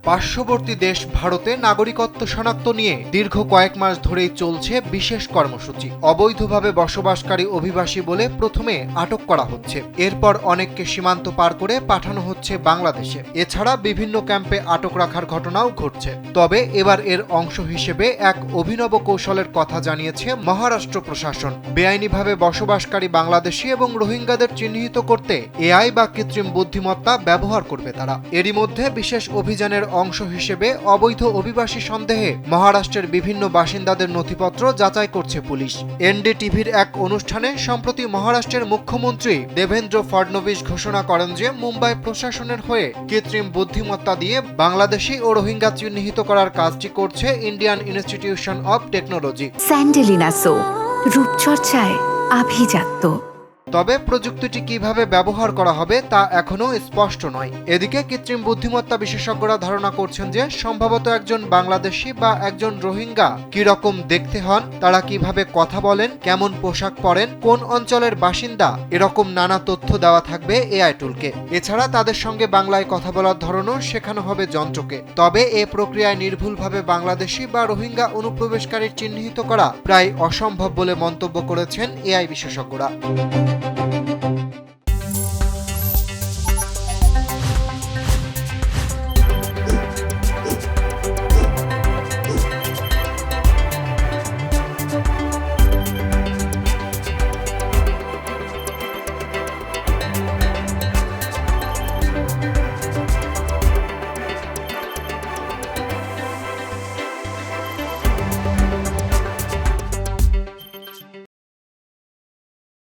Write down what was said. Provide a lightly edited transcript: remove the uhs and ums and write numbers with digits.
পার্শ্ববর্তী দেশ ভারতে নাগরিকত্ব শনাক্ত নিয়ে দীর্ঘ কয়েক মাস ধরেই চলছে বিশেষ কর্মসূচি। অবৈধভাবে বসবাসকারী অভিবাসী বলে প্রথমে আটক করা হচ্ছে, এরপর অনেককে সীমান্ত পার করে পাঠানো হচ্ছে বাংলাদেশে। এছাড়া বিভিন্ন ক্যাম্পে আটক রাখার ঘটনাও ঘটছে। তবে এবার এর অংশ হিসেবে এক অভিনব কৌশলের কথা জানিয়েছে মহারাষ্ট্র প্রশাসন। বেআইনিভাবে বসবাসকারী বাংলাদেশি এবং রোহিঙ্গাদের চিহ্নিত করতে এআই বা কৃত্রিম বুদ্ধিমত্তা ব্যবহার করবে তারা। এরই মধ্যে বিশেষ অভিযানের অংশ হিসেবে অবৈধ অভিবাসী সন্দেহে মহারাষ্ট্রের বিভিন্ন বাসিন্দাদের নথিপত্র যাচাই করছে পুলিশ। এনডিটিভির এক অনুষ্ঠানে সম্প্রতি মহারাষ্ট্রের মুখ্যমন্ত্রী দেবেন্দ্র ফডনবিস ঘোষণা করেন যে মুম্বাই প্রশাসনের হয়ে কৃত্রিম বুদ্ধিমত্তা দিয়ে বাংলাদেশি ও রোহিঙ্গা চিহ্নিত করার কাজটি করছে ইন্ডিয়ান ইনস্টিটিউশন অব টেকনোলজি। স্যান্ডেলিনা সো, রূপচর্চায় আভিজাত্য। তবে প্রযুক্তিটি কিভাবে ব্যবহার করা হবে তা এখনো স্পষ্ট নয়। এদিকে কৃত্রিম বুদ্ধিমত্তা বিশেষজ্ঞরা ধারণা করছেন যে সম্ভবত একজন বাংলাদেশি বা একজন রোহিঙ্গা কিরকম দেখতে হন, তারা কিভাবে কথা বলেন, কেমন পোশাক পরেন, কোন অঞ্চলের বাসিন্দা, এরকম নানা তথ্য দেওয়া থাকবে এআই টুলকে। এছাড়া তাদের সঙ্গে বাংলায় কথা বলার ধরনও শেখানো হবে যন্ত্রকে। তবে এ প্রক্রিয়ায় নির্ভুলভাবে বাংলাদেশি বা রোহিঙ্গা অনুপ্রবেশকারী চিহ্নিত করা প্রায় অসম্ভব বলে মন্তব্য করেছেন এআই বিশেষজ্ঞরা।